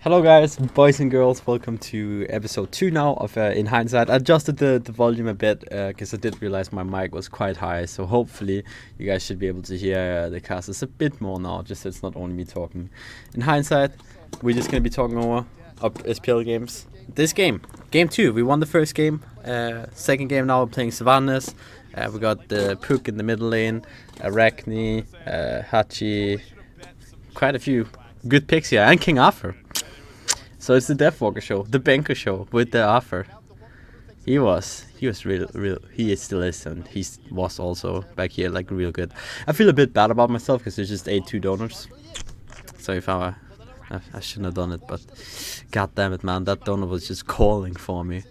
Hello guys, boys and girls, welcome to episode 2 now of In Hindsight. I adjusted the volume a bit because I did realize my mic was quite high, so hopefully you guys should be able to hear the cast a bit more now, just so it's not only me talking. In Hindsight, we're just going to be talking over SPL games. This game 2, we won the first game, second game now we're playing Savannas. We got the Puck in the middle lane, Arachne, Hachi, quite a few good picks here, and King Arthur. So it's the Deathwalker show, the Banker show with the Arthur. He was real. He still is, and he was also back here like real good. I feel a bit bad about myself because I just ate 2 donuts. So if I shouldn't have done it, but god damn it, man, that donut was just calling for me.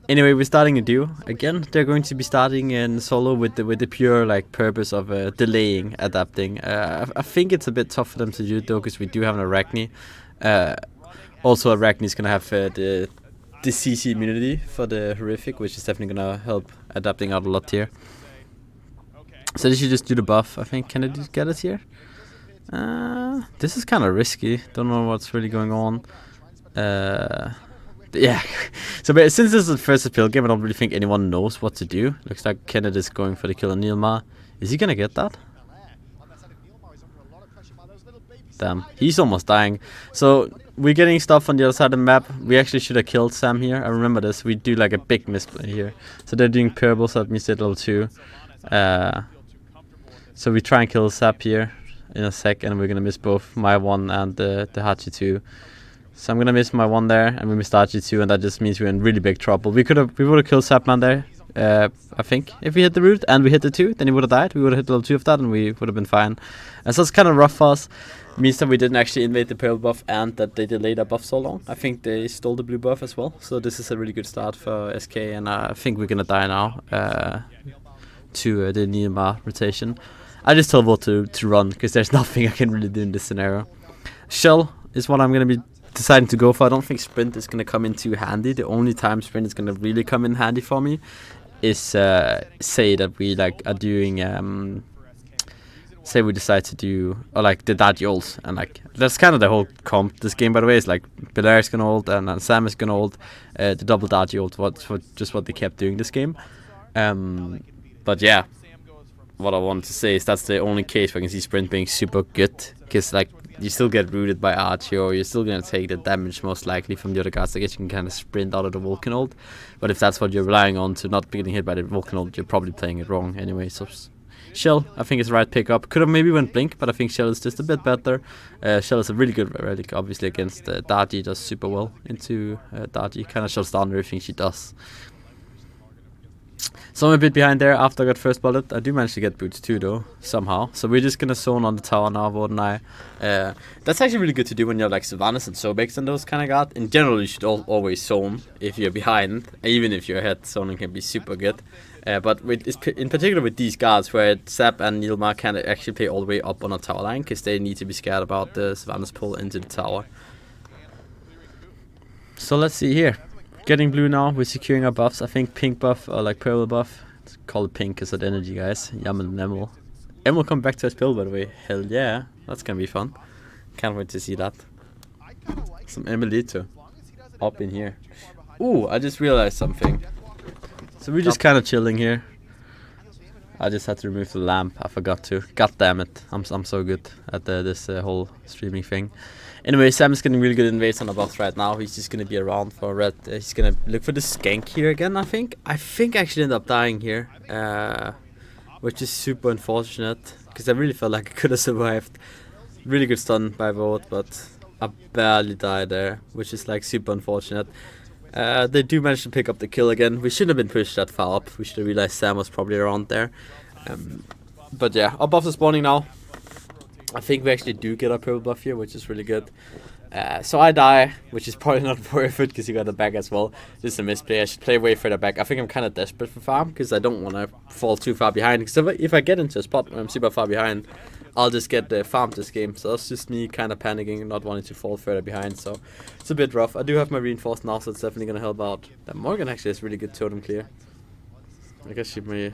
Anyway, we're starting a duo again. They're going to be starting in solo with the pure like purpose of delaying adapting. I think it's a bit tough for them to do though, because we do have an Arachne. Also, Arachne is gonna have the CC immunity for the horrific, which is definitely gonna help adapting out a lot here. So they should just do the buff. I think. Can they get it here? This is kind of risky. Don't know what's really going on. Yeah. So but since this is the first appeal game, I don't really think anyone knows what to do. Looks like Kenneth is going for the kill on Nilma. Is he gonna get that? Damn, he's almost dying. So we're getting stuff on the other side of the map. We actually should have killed Sam here. I remember this. We do like a big misplay here. So they're doing purple, so that means they're level 2. So we try and kill Sap here in a sec, and we're gonna miss both my 1 and the Hachi 2. So I'm gonna miss my 1 there, and we missed Hachi 2, and that just means we're in really big trouble. We would have killed Sapman there. I think if we hit the root and we hit the 2, then he would have died. We would have hit level 2 of that, and we would have been fine. And so it's kind of rough for us. Means that we didn't actually invade the purple buff, and that they delayed our buff so long. I think they stole the blue buff as well. So this is a really good start for SK, and I think we're gonna die now to the Nilma rotation. I just tell Volt to run, because there's nothing I can really do in this scenario. Shell is what I'm gonna be deciding to go for. I don't think sprint is gonna come in too handy. The only time sprint is gonna really come in handy for me is say that we like are doing say we decide to do like the dodgy ult, and like that's kind of the whole comp. This game, by the way, is like Belair is gonna ult and Sam is gonna ult. The double dodgy ult, just what they kept doing this game. But yeah, what I wanted to say is that's the only case where I can see sprint being super good, because like you still get rooted by Archie, or you're still gonna take the damage most likely from the other guys. I guess you can kind of sprint out of the Vulcan ult, but if that's what you're relying on to not be getting hit by the Vulcan ult, you're probably playing it wrong anyway. So Shell, I think, is the right pickup. Could have maybe went Blink, but I think Shell is just a bit better. Shell is a really good relic, obviously, against Daji. Does super well into Daji. Kind of shuts down everything she does. So I'm a bit behind there after I got first bullet. I do manage to get boots too, though, somehow. So we're just going to zone on the tower now, Vod and I. That's actually really good to do when you're like Sylvanas and Sobex and those kind of guys. In general, you should always zone if you're behind. Even if you're ahead, zoning can be super good. But in particular with these guards, where Zap and Nilma can actually play all the way up on a tower line, because they need to be scared about the Sylvanas pull into the tower. So let's see here. Getting blue now, we're securing our buffs. I think pink buff or like purple buff. Let's call it pink because of the energy, guys. Yaml and Emil. Emil come back to his pill, by the way. Hell yeah, that's gonna be fun. Can't wait to see that. Some Emilito up in here. Ooh, I just realized something. So we're just kind of chilling here. I just had to remove the lamp. I forgot to. God damn it. I'm so good at this whole streaming thing. Anyway, Sam is getting really good invades on the box right now. He's just going to be around for red. He's going to look for the skank here again, I think. I actually ended up dying here. Which is super unfortunate, because I really felt like I could have survived. Really good stun by Vote, but I barely died there, which is like super unfortunate. They do manage to pick up the kill again. We shouldn't have been pushed that far up. We should have realized Sam was probably around there. But yeah, our buffs are spawning now. I think we actually do get our purple buff here, which is really good. So I die, which is probably not worth it, because you got the back as well. This is a misplay. I should play way further back. I think I'm kind of desperate for farm, because I don't want to fall too far behind. Because if I get into a spot where I'm super far behind, I'll just get farmed this game. So that's just me kind of panicking and not wanting to fall further behind. So it's a bit rough. I do have my reinforced now, so it's definitely going to help out. That Morgan actually has really good totem clear. I guess she may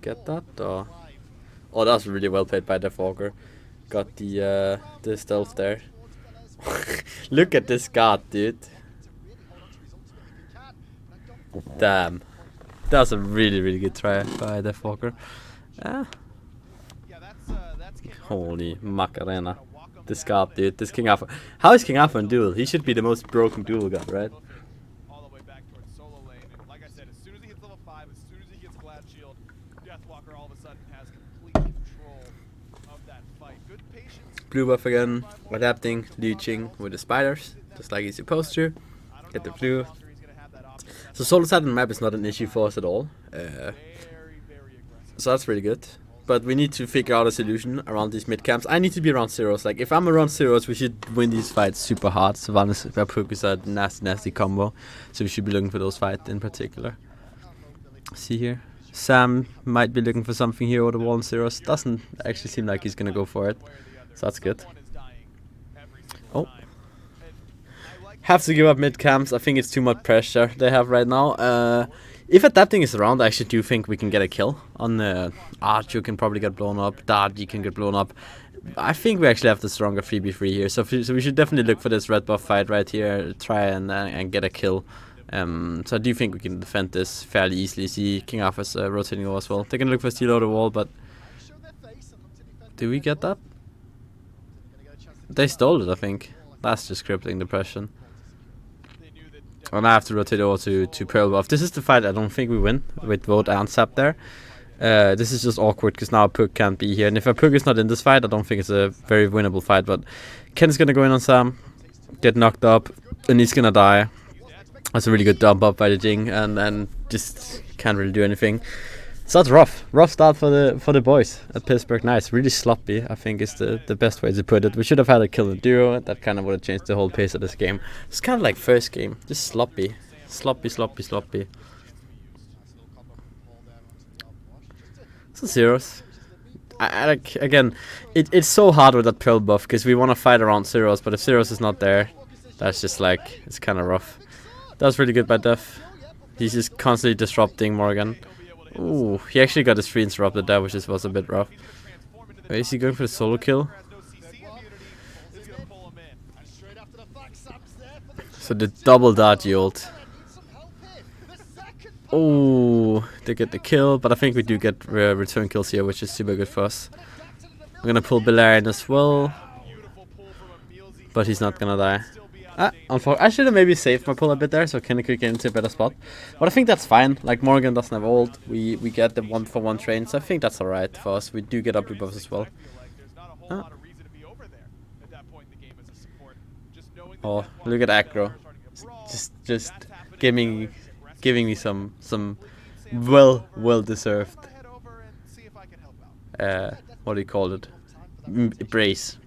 get that, or... Oh, that was really well played by Deathwalker. Got the stealth there. Look at this guard, dude. Damn. That was a really, really good try by Death Walker. Holy Macarena. This guard, dude. This King Arthur. How is King Arthur in duel? He should be the most broken duel god, right? All the way back towards solo lane. And like I said, as soon as he hits level 5, as soon as he gets Glad Shield, Deathwalker all of a sudden has complete control of that fight. Good patience. Blue buff again. Adapting, leeching with the spiders, just like he's supposed to. Get the blue. So solo side on the map is not an issue for us at all. So that's really good. But we need to figure out a solution around these mid camps. I need to be around zeros. Like if I'm around zeros, we should win these fights super hard. Sylvanas Vapuk is a nasty combo. So we should be looking for those fights in particular. See here. Sam might be looking for something here over the wall in zeros. Doesn't actually seem like he's gonna go for it. So that's good. Oh. Have to give up mid camps. I think it's too much pressure they have right now. If adapting is around, I actually do think we can get a kill on Archer can probably get blown up. Dargy can get blown up. I think we actually have the stronger 3v3 here, so we should definitely look for this red buff fight right here. Try and get a kill. So I do think we can defend this fairly easily. See King Arthur's rotating over as well. They're gonna look for steal over the wall, but do we get that? They stole it, I think. That's just crippling depression. And I have to rotate over to Pearl Buff. This is the fight I don't think we win with Vote and Sap there. This is just awkward because now Pug can't be here. And if a Pug is not in this fight, I don't think it's a very winnable fight. But Ken's going to go in on Sam, get knocked up, and he's going to die. That's a really good dump up by the Jing, and then just can't really do anything. So that's rough. Rough start for the boys at Pittsburgh Knights. Really sloppy, I think is the best way to put it. We should have had a kill in duo. That kind of would have changed the whole pace of this game. It's kind of like first game. Just sloppy. Sloppy. So zeros. I like, again, it's so hard with that Pearl buff because we want to fight around zeros, but if zeros is not there, that's just like, it's kind of rough. That was really good by Def. He's just constantly disrupting Morgan. Ooh, he actually got his 3 interrupted there, which was a bit rough. Wait, is he going for the solo kill? So the double dodgy ult. Oh, they get the kill, but I think we do get return kills here, which is super good for us. I'm gonna pull Belarian as well, but he's not gonna die. I should have maybe saved my pull a bit there, so Kenny could get into a better spot. But I think that's fine. Like, Morgan doesn't have ult. We get the 1-for-1 train, so I think that's alright for us. We do get up to buffs as well. Oh, look at aggro. Just giving me some well deserved what do you call it? Embrace.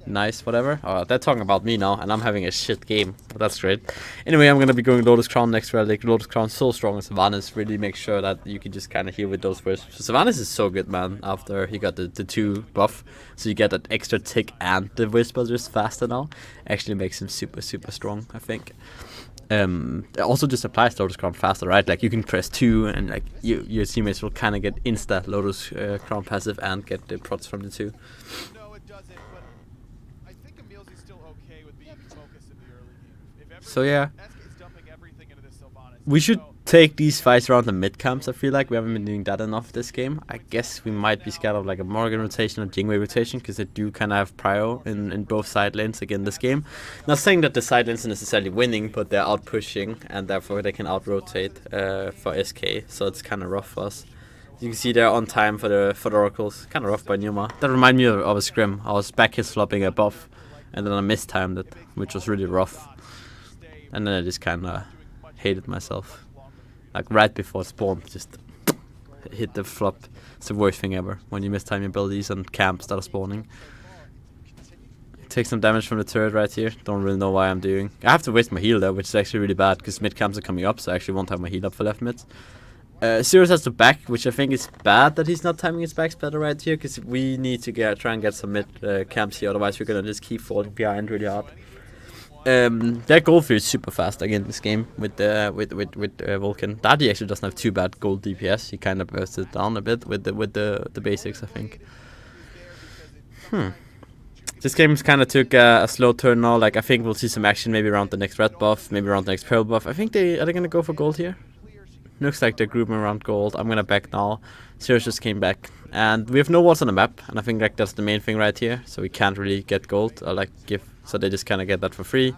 Nice, whatever. Oh, they're talking about me now, and I'm having a shit game. But that's great. Anyway, I'm gonna be going Lotus Crown next relic. Lotus Crown so strong, and Sylvanas really makes sure that you can just kind of heal with those first. So Sylvanas is so good, man. After he got the 2 buff, so you get that extra tick, and the Whisper just faster now. Actually makes him super strong, I think. It also just applies Lotus Crown faster, right? Like you can press 2, and like your teammates will kind of get insta Lotus Crown passive and get the prots from the 2. So yeah, we should take these fights around the mid camps. I feel like we haven't been doing that enough this game. I guess we might be scared of like a Morgan rotation or Jingwei rotation because they do kind of have prio in both side lanes again this game. Not saying that the side lanes are necessarily winning, but they're out pushing and therefore they can out rotate for SK. So it's kind of rough for us. You can see they're on time for the oracles. Kind of rough by Numa. That reminded me of a scrim. I was back his flopping a buff, and then I mistimed it, which was really rough. And then I just kind of hated myself. Like right before spawn, just hit the flop. It's the worst thing ever when you mistime your abilities and camps that are spawning. Take some damage from the turret right here. Don't really know why I'm doing. I have to waste my heal though, which is actually really bad because mid camps are coming up, so I actually won't have my heal up for left mid. Sirius has the back, which I think is bad that he's not timing his backs better right here, because we need to try and get some mid camps here, otherwise we're gonna just keep falling behind really hard. Their gold fear is super fast again this game with Vulcan. Daddy actually doesn't have too bad gold DPS. He kind of bursts it down a bit with the basics, I think. This game kind of took a slow turn now. Like I think we'll see some action maybe around the next red buff, maybe around the next pearl buff. I think are they gonna go for gold here? Looks like they're grouping around gold. I'm gonna back now. Sirius just came back, and we have no wards on the map, and I think like that's the main thing right here. So we can't really get gold or like give. So they just kind of get that for free.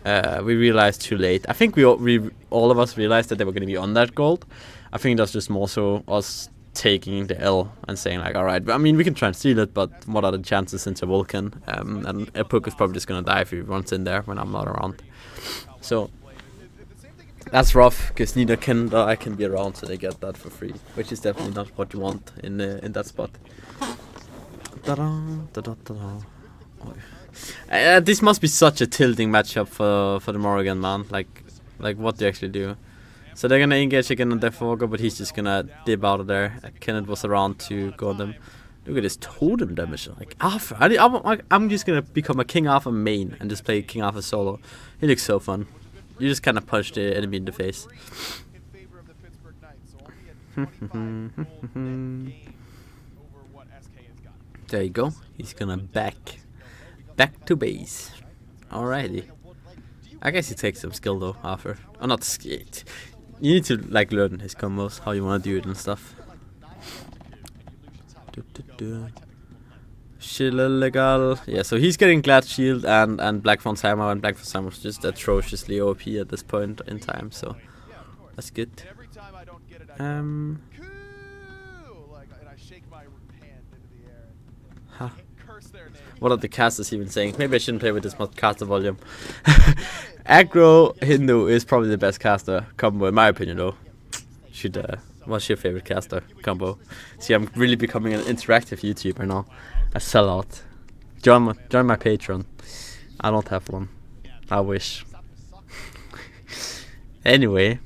We realized too late. I think we all of us realized that they were gonna be on that gold. I think that's just more so us taking the L and saying like, all right, I mean we can try and steal it, but what are the chances into Vulcan? And a Puck is probably just gonna die if he runs in there when I'm not around. So that's rough because neither can I can be around, so they get that for free, which is definitely not what you want in that spot. This must be such a tilting matchup for the Morrigan, man. Like what do you actually do? So they're gonna engage again on Death Walker, but he's just gonna dip out of there. Kenneth was around to go on them. Look at this totem damage. Like Arthur, I'm just gonna become a King Arthur main and just play King Arthur solo. He looks so fun. You just kind of punch the enemy in the face. There you go. He's gonna back to base. Alrighty. I guess he takes some skill though, Arthur. Oh, not skill. You need to like learn his combos, how you want to do it and stuff. Illegal. Yeah, so he's getting Glad Shield and Black Thorn's Hammer, and Black Thorn's Hammer is just atrociously OP at this point in time, so that's good. Huh. What are the casters even saying? Maybe I shouldn't play with this much caster volume. Aggro Hindu is probably the best caster combo in my opinion though. What's your favorite caster combo? See, I'm really becoming an interactive YouTuber now. I sell out. Join my Patreon. I don't have one. I wish. Anyway,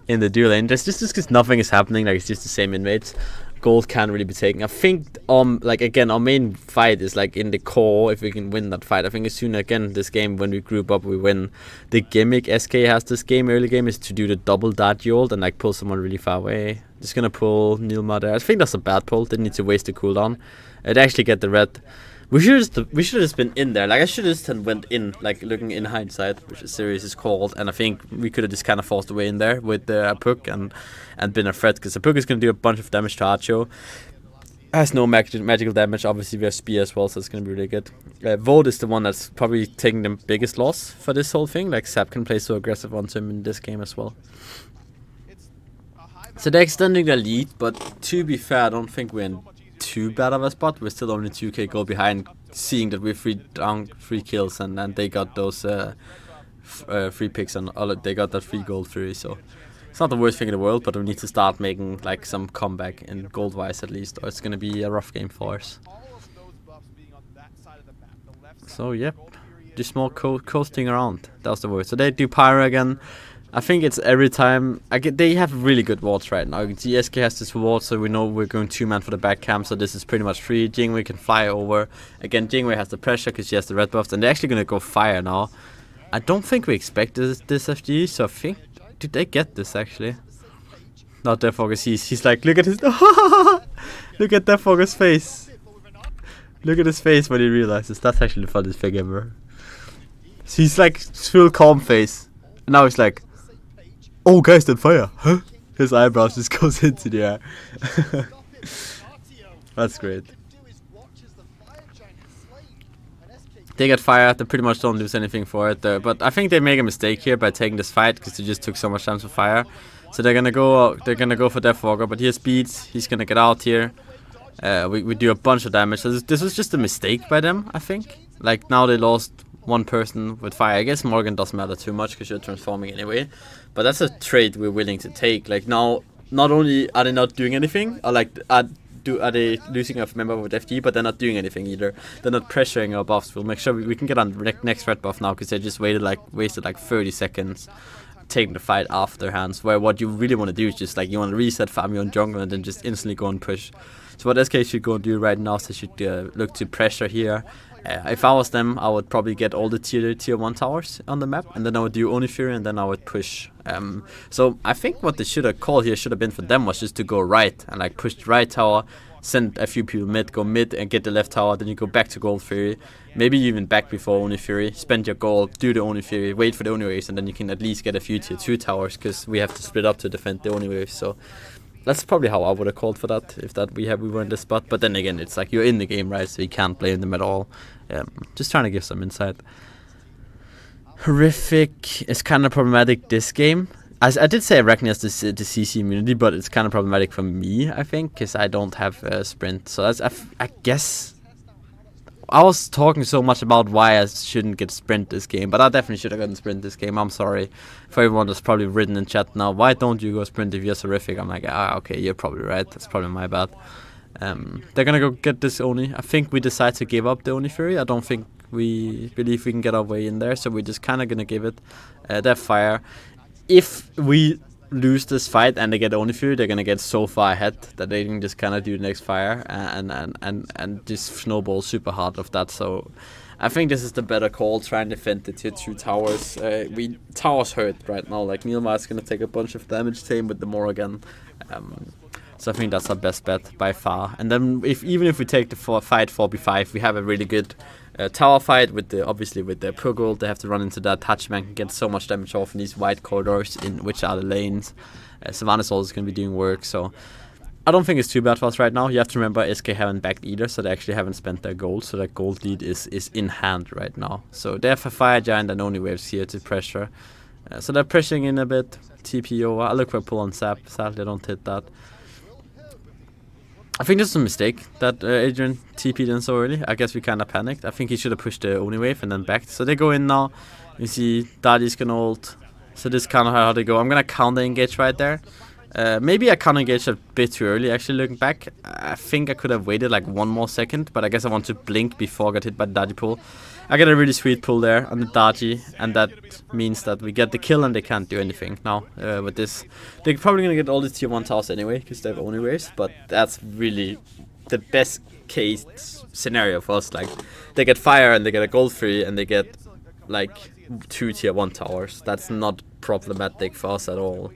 in the duel lane, just because nothing is happening, like it's just the same inmates. Gold can't really be taken. I think like again our main fight is like in the core. If we can win that fight, I think as soon again this game when we group up we win. The gimmick SK has this game early game is to do the double dart ult and like pull someone really far away. Just gonna pull Nilma there. I think that's a bad pull. Didn't need to waste the cooldown. It actually get the red. We should have just been in there. Like I should have just went in, like looking in hindsight, which the series is called. And I think we could have just kind of forced a way in there with a Puck and been a threat, because the Puck is gonna do a bunch of damage to Archo. Has no magical damage. Obviously we have spear as well, so it's gonna be really good. Vote is the one that's probably taking the biggest loss for this whole thing. Like Sap can play so aggressive onto him in this game as well. So they're extending their lead, but to be fair, I don't think we're in too bad of a spot. We're still only 2k goal behind, seeing that we're 3 kills and they got those free picks and all. They got that free gold free, so it's not the worst thing in the world, but we need to start making like some comeback in gold wise at least, or it's gonna be a rough game for us. So yep, just small coasting around, that's the word. So they do Pyro again. I think it's every time. They have really good wards right now. You can see SK has this ward, so we know we're going 2-man for the back camp, so this is pretty much free. Jingwei can fly over. Again, Jingwei has the pressure because she has the red buffs, and they're actually going to go fire now. I don't think we expected this FG, so I think... Did they get this actually? Not Deathwalker, he's like, look at his... Look at Deathwalker's face. Look at his face when he realizes. That's actually the funniest thing ever. So he's like, full calm face. And now he's like... Oh, guys, on fire, huh? His eyebrows just goes into the air. That's great. They get fire. They pretty much don't lose anything for it. But I think they make a mistake here by taking this fight because they just took so much time to fire. So they're gonna go. They're gonna go for Deathwalker. But he has speeds. He's gonna get out here. We do a bunch of damage. So this was just a mistake by them, I think. Like now they lost one person with fire. I guess Morgan doesn't matter too much because you're transforming anyway. But that's a trade we're willing to take. Like now, not only are they not doing anything, or like are they losing a member with FG, but they're not doing anything either. They're not pressuring our buffs. We'll make sure we can get on the next red buff now because they just wasted like 30 seconds taking the fight off their hands. Where what you really want to do is just like you want to reset, farm your own jungle, and then just instantly go and push. So what SK should go and do right now is they should look to pressure here. If I was them, I would probably get all the tier 1 towers on the map, and then I would do only Fury, and then I would push. So I think what they should have called here should have been for them was just to go right and like push the right tower, send a few people mid, go mid and get the left tower, then you go back to Gold Fury, maybe even back before Oni Fury, spend your gold, do the Oni Fury, wait for the Oni waves, and then you can at least get a few tier 2 towers, because we have to split up to defend the Oni waves. So that's probably how I would have called for that, if that we were in this spot. But then again, it's like you're in the game, right? So you can't blame them at all. Just trying to give some insight. Horrific is kind of problematic this game. I did say I recognize the CC immunity, but it's kind of problematic for me, I think, because I don't have sprint. So that's I guess I was talking so much about why I shouldn't get sprint this game, but I definitely should have gotten sprint this game. I'm sorry for everyone that's probably written in chat now, why don't you go sprint if you're horrific? I'm like, okay, you're probably right. That's probably my bad. They're gonna go get this Oni. I think we decide to give up the Oni Fury. I don't think we believe we can get our way in there, so we're just kind of gonna give it. Their fire. If we lose this fight and they get Oni Fury, they're gonna get so far ahead that they can just kind of do the next fire and just snowball super hard of that. So I think this is the better call, trying to defend the tier 2 towers. Towers hurt right now. Like EmilZy is gonna take a bunch of damage, same with the Morrigan. So I think that's our best bet by far. And then even if we take the fight 4v5, we have a really good tower fight with obviously with the Puggle. They have to run into that. Hatchman can get so much damage off in these wide corridors, in which are the lanes. Savannah's also going to be doing work, so I don't think it's too bad for us right now. You have to remember SK haven't backed either, so they actually haven't spent their gold, so that gold lead is in hand right now. So they have a Fire Giant and Oni Waves here to pressure. So they're pressuring in a bit. TP over. I look for a pull on Sap. Sadly, I don't hit that. I think this is a mistake that Adrian TP'd in so early. I guess we kind of panicked. I think he should have pushed the Oni wave and then backed. So they go in now. You see Daddy's gonna ult. So this is kind of how they go. I'm gonna counter engage right there. Maybe I counter engaged a bit too early, actually, looking back. I think I could have waited like 1 more second, but I guess I want to blink before I got hit by the Daddy pull. I get a really sweet pull there on the Daji, and that means that we get the kill and they can't do anything now with this. They're probably going to get all the tier 1 towers anyway, because they have Oni waves, but that's really the best case scenario for us. Like, they get fire and they get a gold free and they get like 2 tier 1 towers. That's not problematic for us at all.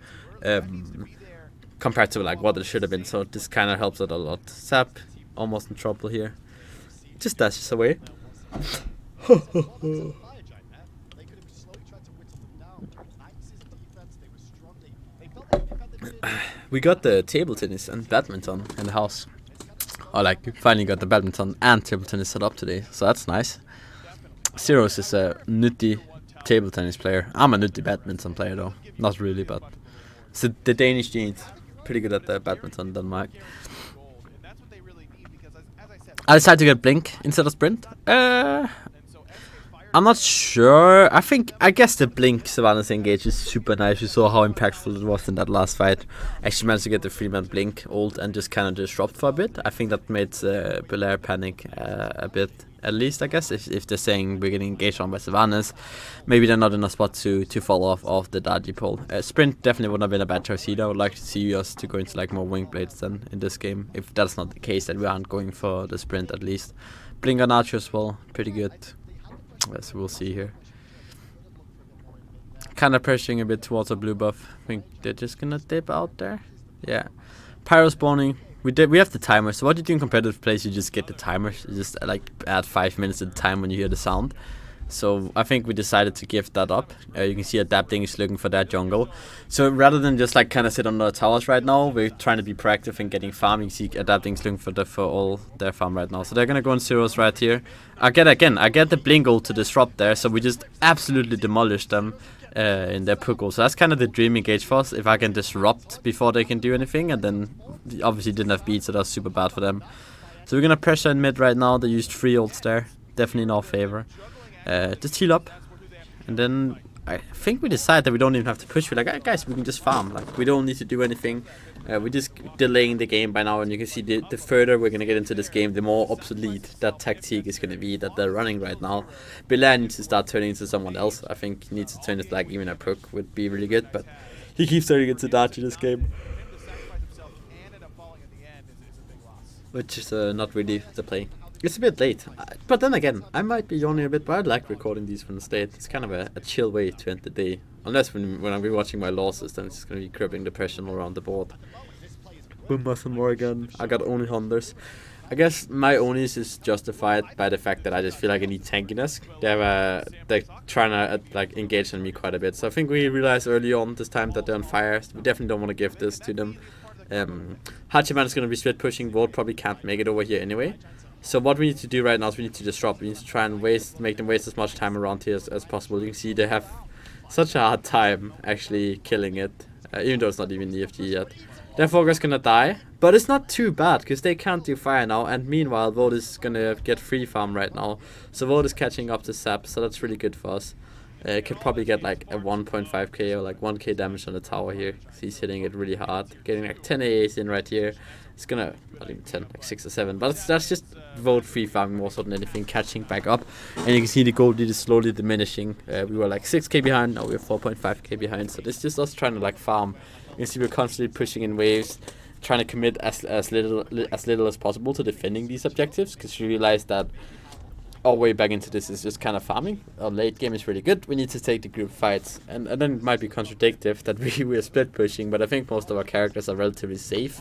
Compared to like what it should have been, so this kind of helps it a lot. Sap almost in trouble here. Just dashes away. We got the table tennis and badminton in the house. Or like, finally got the badminton and table tennis set up today, so that's nice. Zeros is a nutty table tennis player. I'm a nutty badminton player though. Not really, but it's the Danish genes. Pretty good at the badminton, Denmark. I decided to get Blink instead of Sprint. I'm not sure. I guess the Blink Savannah's engage is super nice. You saw how impactful it was in that last fight. Actually managed to get the 3-man Blink ult and just kind of disrupt for a bit. I think that made Belair panic a bit, at least, I guess. If they're saying we're getting engaged on by Savannah's, maybe they're not in a spot to fall off the Daji pull. Sprint definitely wouldn't have been a bad choice either. I would like to see us to go into like more wing blades than in this game. If that's not the case, then we aren't going for the Sprint at least. Blink on Archer as well, pretty good. Yes, we'll see here. Kind of pressuring a bit towards a blue buff. I think they're just gonna dip out there. Yeah. Pyro spawning. We have the timer. So what you do in competitive plays, you just get the timer. You just like add 5 minutes at the time when you hear the sound. So I think we decided to give that up. You can see Adapting is looking for that jungle. So rather than just like kind of sit on the towers right now, we're trying to be proactive in getting farm. You can see Adapting is looking for all their farm right now. So they're gonna go on zeros right here. I get the blink ult to disrupt there. So we just absolutely demolish them in their Puggle. So that's kind of the dream engage for us. If I can disrupt before they can do anything, and then obviously didn't have beats, so that's super bad for them. So we're gonna pressure in mid right now. They used 3 ults there. Definitely in our favor. Just heal up, and then I think we decide that we don't even have to push. We're like, guys, we can just farm. Like, we don't need to do anything. We're just delaying the game by now, and you can see the further we're gonna get into this game, the more obsolete that tactic is gonna be that they're running right now. Belair needs to start turning into someone else. I think he needs to turn it like even a Puck would be really good, but he keeps turning into Dodge in this game, which is not really the play. It's a bit late, but then again, I might be yawning a bit, but I like recording these from the state. It's kind of a chill way to end the day. Unless when I'm watching my losses, then it's going to be crippling depression around the board. with Muscle Morgan. I got only hunters. I guess my onlys is justified by the fact that I just feel like I need tankiness. They're trying to like engage on me quite a bit. So I think we realized early on this time that they're on fire. So we definitely don't want to give this to them. Hachiman is going to be split pushing. Vote probably can't make it over here anyway. So what we need to do right now is we need to disrupt. We need to try and make them waste as much time around here as possible. You can see they have such a hard time actually killing it, even though it's not even EFG yet. Therefore, is gonna die, but it's not too bad because they can't do fire now. And meanwhile, Vote is gonna get free farm right now, so Vote is catching up to Sap, so that's really good for us. Could probably get like a 1.5k or like 1k damage on the tower here. He's hitting it really hard, getting like 10 AAs in right here. It's gonna not even 10, like 6 or 7, but that's just Vote free farming more so than anything, catching back up. And you can see the gold lead is slowly diminishing. We were like 6k behind, now we're 4.5k behind. So this is just us trying to like farm. You can see we're constantly pushing in waves, trying to commit as little as possible to defending these objectives, because we realize that our way back into this is just kind of farming. Our late game is really good. We need to take the group fights, and then it might be contradictive that we're split pushing, but I think most of our characters are relatively safe.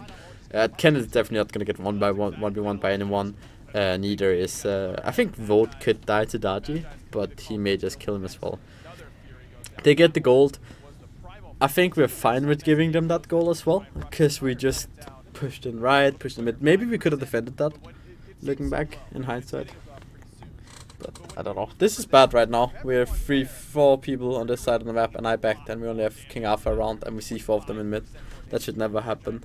Ken is definitely not going to get 1v1 by anyone. Neither is I think Vote could die to Daji, but he may just kill him as well. They get the gold. I think we're fine with giving them that goal as well, because we just pushed in right, pushed in mid. Maybe we could have defended that, looking back in hindsight. But I don't know. This is bad right now. We're 4 people on this side of the map, and I backed, and we only have King Alpha around, and we see 4 of them in mid. That should never happen.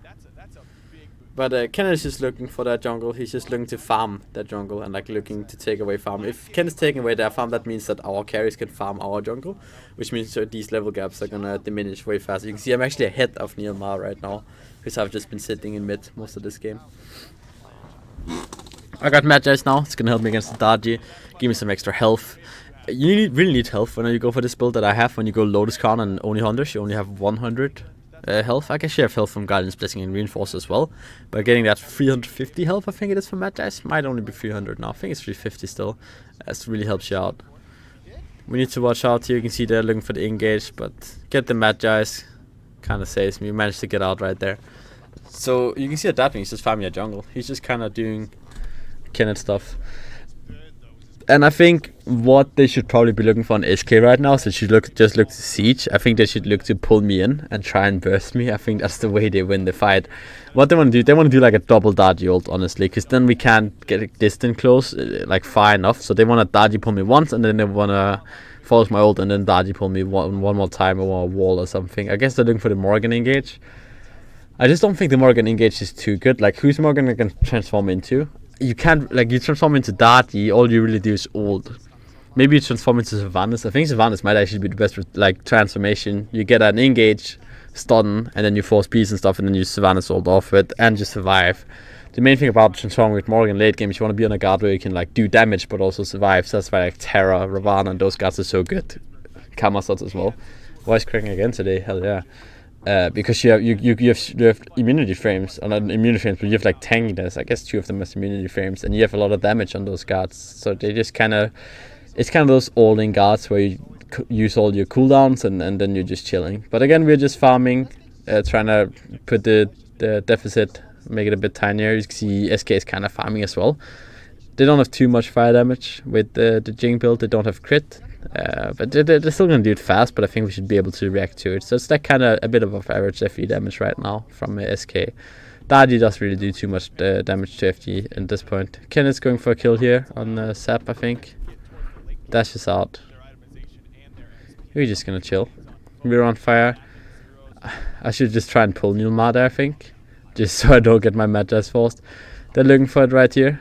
But Ken is just looking for that jungle. He's just looking to farm that jungle and like looking to take away farm. If Ken is taking away their farm, that means that our carries can farm our jungle, which means that these level gaps are gonna diminish way faster. You can see I'm actually ahead of Neilmar right now, because I've just been sitting in mid most of this game. I got Magi's now. It's gonna help me against the Daji, give me some extra health. You really need health when you go for this build that I have. When you go Lotus Crown and only hunters, you only have 100. Health. I guess you have health from Guardian's Blessing and Reinforce as well. But getting that 350 health, I think it is from Magi's. Might only be 300 now. I think it's 350 still. That really helps you out. We need to watch out here. You can see they're looking for the engage, but get the Magi's kind of saves me. We managed to get out right there. So you can see adapting. He's just farming a jungle. He's just kind of doing Kenneth stuff. And I think what they should probably be looking for on SK right now is they should just look to siege. I think they should look to pull me in and try and burst me. I think that's the way they win the fight. What they want to do, they want to do like a double Daji ult, honestly, because then we can't get a distant close, like far enough. So they want to Daji pull me once, and then they want to force my ult, and then Daji pull me one more time over a wall or something. I guess they're looking for the Morgan engage. I just don't think the Morgan engage is too good. Like, who's Morgan can transform into? You can't, like, you transform into Daji, all you really do is ult. Maybe you transform into Sylvanas. I think Sylvanas might actually be the best, like, transformation. You get an engage, stun, and then you force peace and stuff, and then you Sylvanas ult off it, and just survive. The main thing about transforming with Morgan late game is you want to be on a guard where you can, like, do damage, but also survive. So that's why, like, Terra, Ravana, and those guards are so good. Kamasots as well. Voice cracking again today, hell yeah. Because you have immunity frames, or not immunity frames, but you have like tankiness. I guess 2 of them as immunity frames, and you have a lot of damage on those guards. So they just it's kind of those all-in guards where you use all your cooldowns and then you're just chilling. But again, we're just farming, trying to put the deficit, make it a bit tinier. You can see SK is kind of farming as well. They don't have too much fire damage with the Jing build. They don't have crit. But they're still going to do it fast, but I think we should be able to react to it. So it's like kind of a bit of average FE damage right now from SK. Daji doesn't really do too much damage to FG at this point. Ken is going for a kill here on Sap, I think. Dashes out. We're just going to chill. We're on fire. I should just try and pull Nilma there, I think. Just so I don't get my Magi's forced. They're looking for it right here.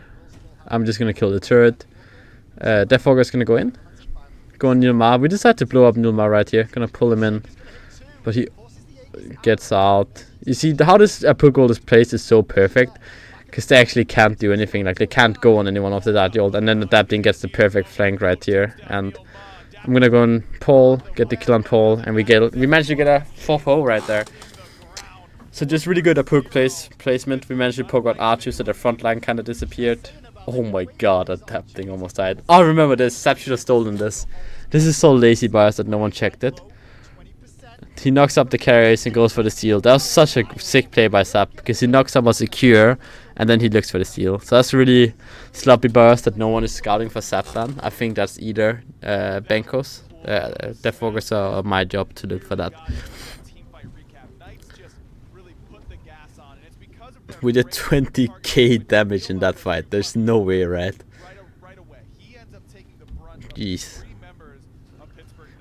I'm just going to kill the turret. Death Augur is going to go in. Go on Nilmar. We decided to blow up Nilmar right here. Gonna pull him in, but he gets out. You see how this puck goal is placed is so perfect, because they actually can't do anything. Like, they can't go on anyone after that ult, and then the Adapting gets the perfect flank right here. And I'm gonna go on Paul, get the kill on Paul, and we managed to get a 4-0 right there. So just really good at puck placement. We managed to poke out R2 so the front line kind of disappeared. Oh my god, that tap thing almost died. Oh, remember this. Sap should have stolen this. This is so lazy by us that no one checked it. he knocks up the carries and goes for the steal. That was such a sick play by Sap, because he knocks up a secure and then he looks for the steal. So that's really sloppy burst that no one is scouting for Sap then. I think that's either Benko's, Deathwalker's, or my job to look for that. We did 20k damage in that fight. There's no way, right? Jeez.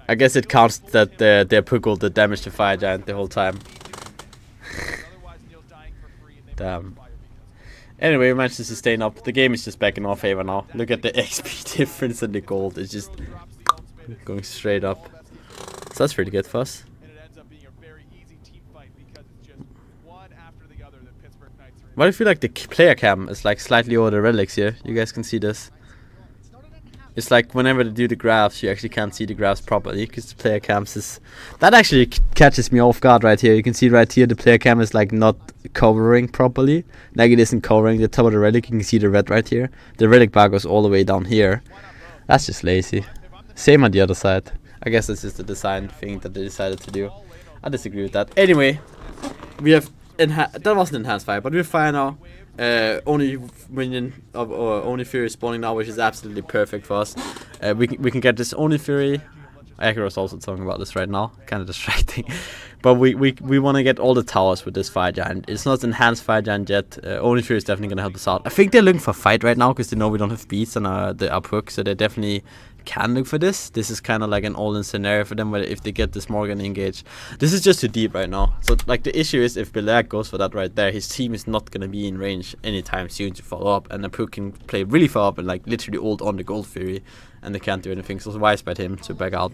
I guess it counts that they pukkled the damage to Fire Giant the whole time. Damn. Anyway, we managed to sustain up. The game is just back in our favor now. Look at the XP difference and the gold. It's just going straight up. So that's pretty good for us. Why do you feel like the player cam is like slightly over the relics here? You guys can see this. It's like whenever they do the graphs, you actually can't see the graphs properly because the player cams is... That actually catches me off guard right here. You can see right here the player cam is like not covering properly. Like it isn't covering the top of the relic. You can see the red right here. The relic bar goes all the way down here. That's just lazy. Same on the other side. I guess this is the design thing that they decided to do. I disagree with that. Anyway, we have... that wasn't enhanced fire, but we're fire now. Only minion of Only Fury spawning now, which is absolutely perfect for us. We can get this Only Fury. Akira's also talking about this right now, kind of distracting. But we want to get all the towers with this Fire Giant. It's not enhanced Fire Giant yet. Only Fury is definitely gonna help us out. I think they're looking for fight right now because they know we don't have beats on the uphook, so they definitely can look for this. This is kind of like an all-in scenario for them, where if they get this Morgan engaged. This is just too deep right now. So like the issue is if Belair goes for that right there, his team is not gonna be in range anytime soon to follow up, and Apu can play really far up and like literally ult on the Gold Fury, and they can't do anything. So it's wise by him to back out.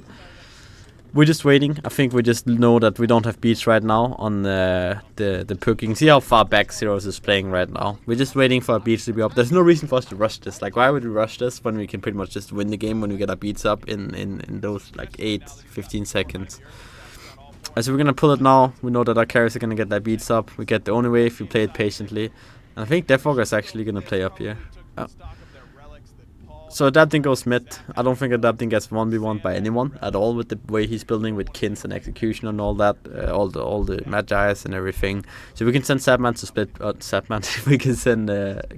We're just waiting. I think we just know that we don't have beats right now on the puking. See how far back Zeros is playing right now. We're just waiting for our beats to be up. There's no reason for us to rush this. Like, why would we rush this when we can pretty much just win the game when we get our beats up in those like 8-15 seconds. So we're gonna pull it now. We know that our carries are gonna get their beats up. We get the only way if we play it patiently. And I think Deathwalker is actually gonna play up here. Oh. So Adapting goes mid. I don't think Adapting gets 1v1 by anyone at all with the way he's building with Kins and Execution and all that, all the Magi's and everything. So we can send Sapman to split, we can send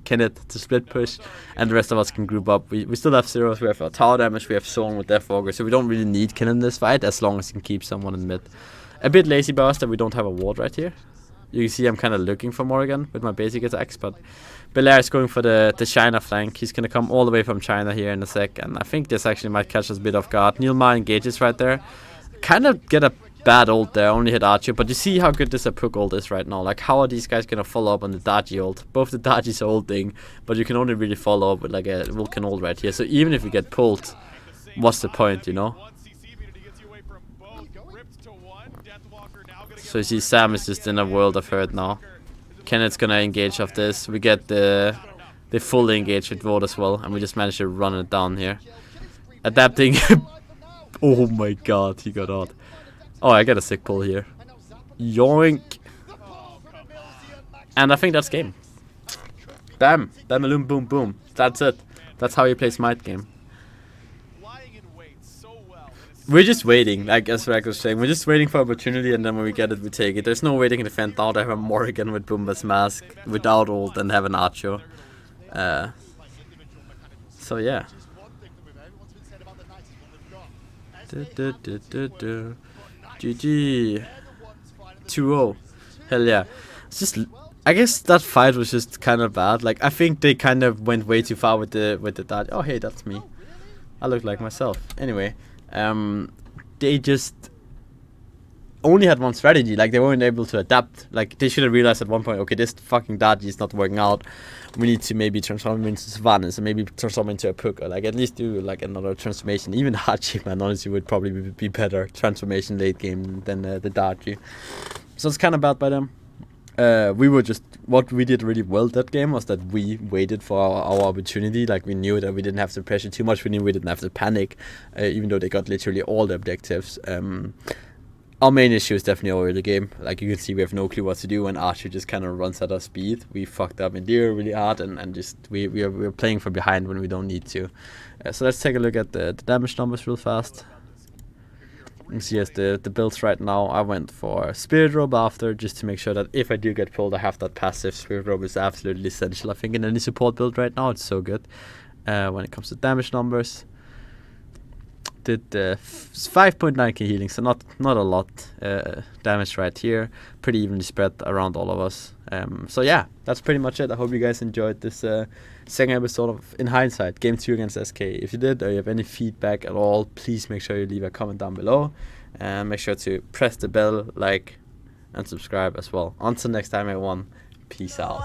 Kenneth to split push, and the rest of us can group up. We still have Zeros, we have our tower damage, we have Zone with Deathwalker, so we don't really need Ken in this fight as long as he can keep someone in mid. A bit lazy by us that we don't have a ward right here. You can see I'm kind of looking for Morgan with my basic attacks, but Belair is going for the China flank. He's going to come all the way from China here in a sec, and I think this actually might catch us a bit off guard. Nilma engages right there. Kind of get a bad ult there, only hit Archer, but you see how good this Apuk ult is right now. Like, how are these guys going to follow up on the Daji ult? Both the Dajis are ulting, but you can only really follow up with like a Vulcan ult right here. So even if you get pulled, what's the point, you know? So you see Sam is just in a world of hurt now. Kenneth's gonna engage off this. We get the fully engage with Void as well, and we just managed to run it down here. Adapting. Oh my god, he got out. Oh, I get a sick pull here. Yoink. And I think that's game. Bam. Bam-a-loom, boom, boom. That's it. That's how you play Smite game. We're just waiting, like as Rack was saying, we're just waiting for opportunity, and then when we get it, we take it. There's no way they can defend now. They have a Morrigan with Boomba's mask, without ult, and have an Archer. So yeah. GG. 2-0. Hell yeah. It's just, I guess that fight was just kind of bad. Like, I think they kind of went way too far with the dart. Oh hey, that's me. I look like myself. Anyway. They just only had one strategy. Like, they weren't able to adapt. Like, they should have realized at one point, okay, this fucking Daji is not working out. We need to maybe transform him into Savannah, so maybe transform into a Puck, or like at least do like another transformation. Even Hachi, man, honestly, would probably be better transformation late game than the Daji. So it's kind of bad by them. What we did really well that game was that we waited for our opportunity. Like, we knew that we didn't have to pressure too much. We knew we didn't have to panic, even though they got literally all the objectives. Our main issue is definitely over the game. Like, you can see we have no clue what to do, and Archer just kind of runs at our speed. We fucked up in there really hard, and just we're playing from behind when we don't need to. So let's take a look at the damage numbers real fast. You can see as the builds right now. I went for Spirit Robe after, just to make sure that if I do get pulled, I have that passive. Spirit Robe is absolutely essential, I think, in any support build right now. It's so good. When it comes to damage numbers, did 5.9k healing, so not a lot damage right here. Pretty evenly spread around all of us. So yeah, that's pretty much it. I hope you guys enjoyed this second episode of In Hindsight, Game 2 against SK. If you did, or you have any feedback at all, please make sure you leave a comment down below. And make sure to press the bell, like, and subscribe as well. Until next time, everyone. Peace out.